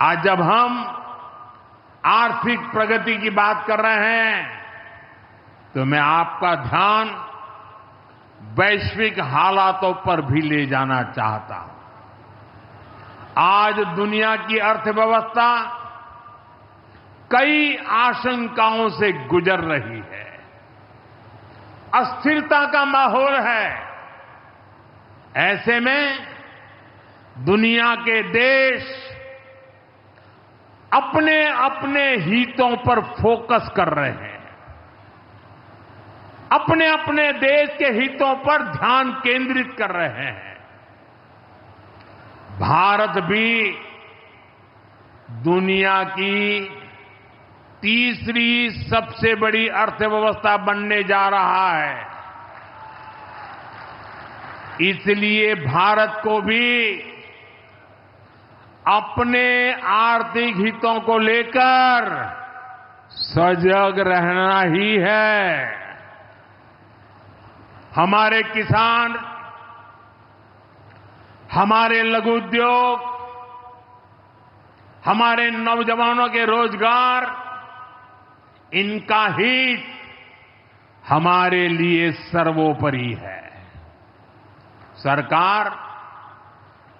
आज जब हम आर्थिक प्रगति की बात कर रहे हैं तो मैं आपका ध्यान वैश्विक हालातों पर भी ले जाना चाहता हूं। आज दुनिया की अर्थव्यवस्था कई आशंकाओं से गुजर रही है। अस्थिरता का माहौल है। ऐसे में दुनिया के देश अपने अपने हितों पर फोकस कर रहे हैं। अपने अपने देश के हितों पर ध्यान केंद्रित कर रहे हैं। भारत भी दुनिया की तीसरी सबसे बड़ी अर्थव्यवस्था बनने जा रहा है। इसलिए भारत को भी अपने आर्थिक हितों को लेकर सजग रहना ही है। हमारे किसान, हमारे लघु उद्योग, हमारे नौजवानों के रोजगार, इनका हित हमारे लिए सर्वोपरि है। सरकार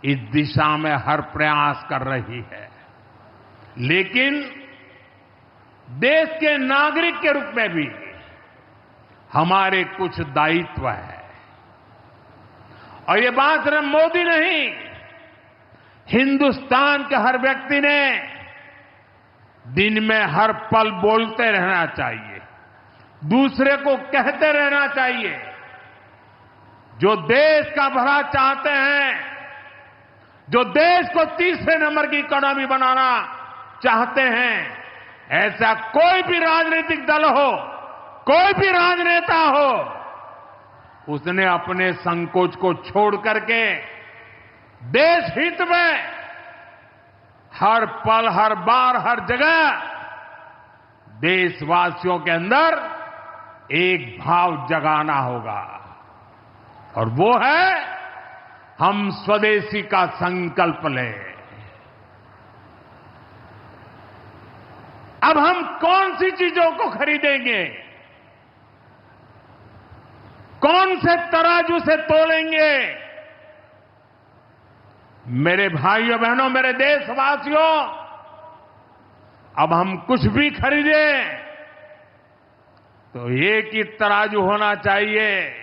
इस दिशा में हर प्रयास कर रही है, लेकिन देश के नागरिक के रूप में भी हमारे कुछ दायित्व है। और ये बात सिर्फ मोदी नहीं, हिंदुस्तान के हर व्यक्ति ने दिन में हर पल बोलते रहना चाहिए, दूसरे को कहते रहना चाहिए। जो देश का भला चाहते हैं, जो देश को तीसरे नंबर की इकोनॉमी बनाना चाहते हैं, ऐसा कोई भी राजनीतिक दल हो, कोई भी राजनेता हो, उसने अपने संकोच को छोड़ करके देश हित में हर पल, हर बार, हर जगह देशवासियों के अंदर एक भाव जगाना होगा, और वो है हम स्वदेशी का संकल्प लें। अब हम कौन सी चीजों को खरीदेंगे, कौन से तराजू से तोलेंगे? मेरे भाइयों बहनों, मेरे देशवासियों, अब हम कुछ भी खरीदें तो एक ही तराजू होना चाहिए।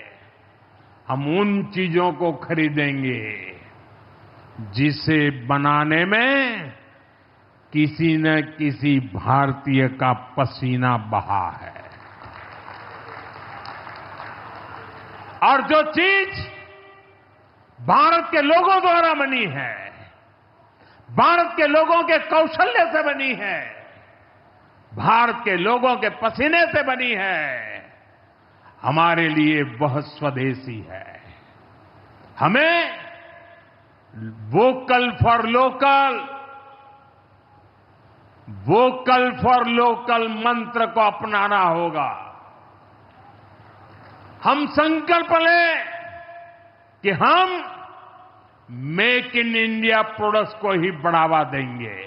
हम उन चीजों को खरीदेंगे जिसे बनाने में किसी न किसी भारतीय का पसीना बहा है। और जो चीज भारत के लोगों द्वारा बनी है, भारत के लोगों के कौशल्य से बनी है, भारत के लोगों के पसीने से बनी है, हमारे लिए बहुत स्वदेशी है। हमें vocal for local, vocal for local मंत्र को अपनाना होगा। हम संकल्प लें कि हम मेक इन इंडिया प्रोडक्ट्स को ही बढ़ावा देंगे।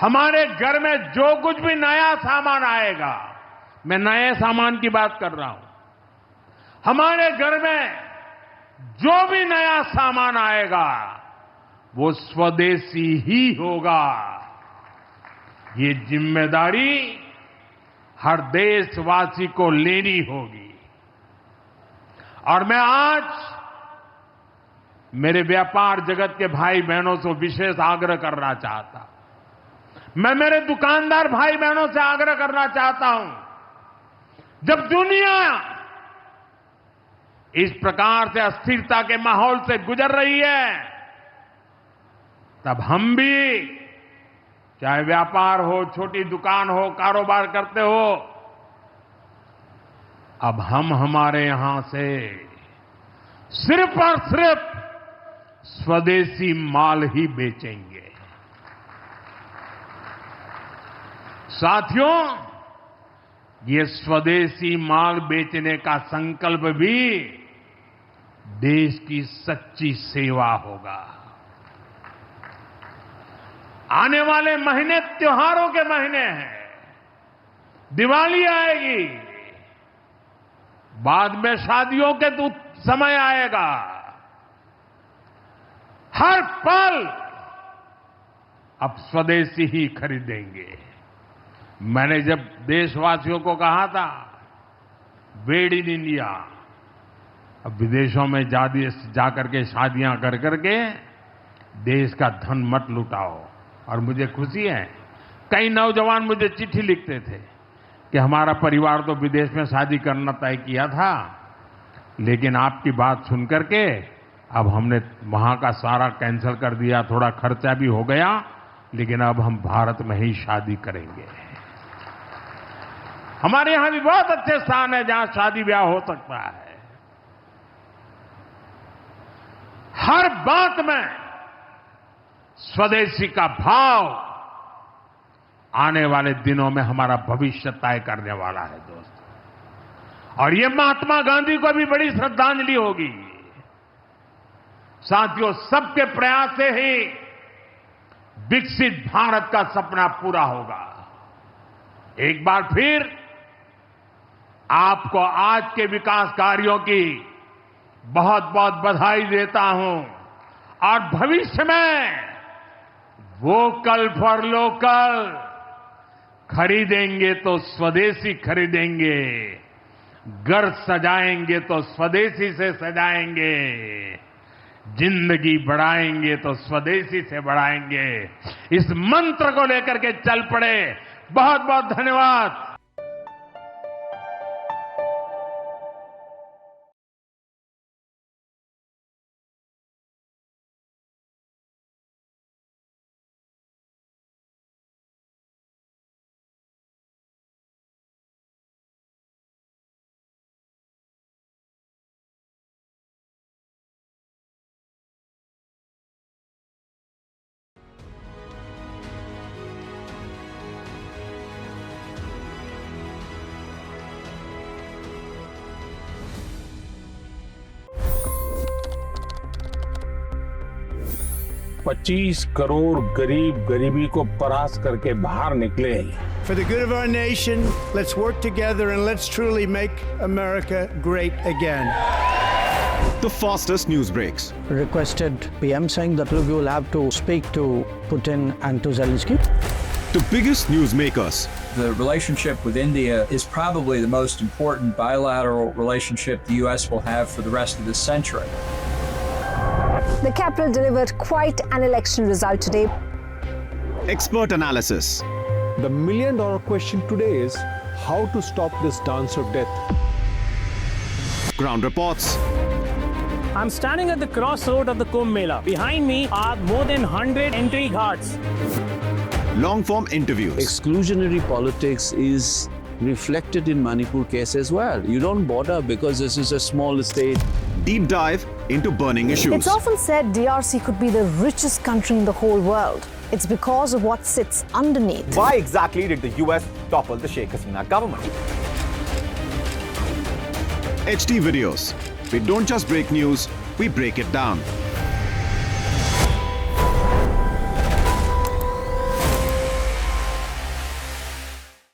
हमारे घर में जो कुछ भी नया सामान आएगा, मैं नए सामान की बात कर रहा हूं, हमारे घर में जो भी नया सामान आएगा वो स्वदेशी ही होगा। ये जिम्मेदारी हर देशवासी को लेनी होगी। और मैं आज मेरे व्यापार जगत के भाई बहनों से विशेष आग्रह करना चाहता हूं। मैं मेरे दुकानदार भाई बहनों से आग्रह करना चाहता हूं, जब दुनिया इस प्रकार से अस्थिरता के माहौल से गुजर रही है, तब हम भी, चाहे व्यापार हो, छोटी दुकान हो, कारोबार करते हो, अब हम हमारे यहां से सिर्फ और सिर्फ स्वदेशी माल ही बेचेंगे। साथियों, ये स्वदेशी माल बेचने का संकल्प भी देश की सच्ची सेवा होगा। आने वाले महीने त्योहारों के महीने हैं, दिवाली आएगी, बाद में शादियों के समय आएगा। हर पल अब स्वदेशी ही खरीदेंगे। मैंने जब देशवासियों को कहा था मेड इन इंडिया, अब विदेशों में जाकर के शादियां कर करके देश का धन मत लुटाओ। और मुझे खुशी है, कई नौजवान मुझे चिट्ठी लिखते थे कि हमारा परिवार तो विदेश में शादी करना तय किया था, लेकिन आपकी बात सुन करके अब हमने वहां का सारा कैंसिल कर दिया, थोड़ा खर्चा भी हो गया, लेकिन अब हम भारत में ही शादी करेंगे। हमारे यहां भी बहुत अच्छे स्थान है जहां शादी ब्याह हो सकता है। हर बात में स्वदेशी का भाव आने वाले दिनों में हमारा भविष्य तय करने वाला है दोस्तों। और ये महात्मा गांधी को भी बड़ी श्रद्धांजलि होगी। साथियों, सबके प्रयास से ही विकसित भारत का सपना पूरा होगा। एक बार फिर आपको आज के विकास कार्यों की बहुत बहुत बधाई देता हूं और भविष्य में वोकल फॉर लोकल, खरीदेंगे तो स्वदेशी खरीदेंगे, घर सजाएंगे तो स्वदेशी से सजाएंगे, जिंदगी बढ़ाएंगे तो स्वदेशी से बढ़ाएंगे। इस मंत्र को लेकर के चल पड़े। बहुत बहुत धन्यवाद। $25 करोड़ गरीब गरीबी को परास्त करके बाहर निकले। For the good of our nation, let's work together and let's truly make America great again. The fastest news breaks. Requested PM saying that we will have to speak to Putin and to Zelensky. The biggest news makers. The relationship with India is probably the most important bilateral relationship the U.S. will have for the rest of this century. The capital delivered quite an election result today. Expert analysis. The million-dollar question today is how to stop this dance of death. Ground reports. I'm standing at the crossroad of the Kumbh Mela. Behind me are more than 100 entry ghats. Long-form interviews. Exclusionary politics is reflected in Manipur case as well. You don't bother because this is a small state. Deep dive into burning issues. It's often said DRC could be the richest country in the whole world. It's because of what sits underneath. Why exactly did the US topple the Sheikh Hasina government? HT videos. We don't just break news, we break it down.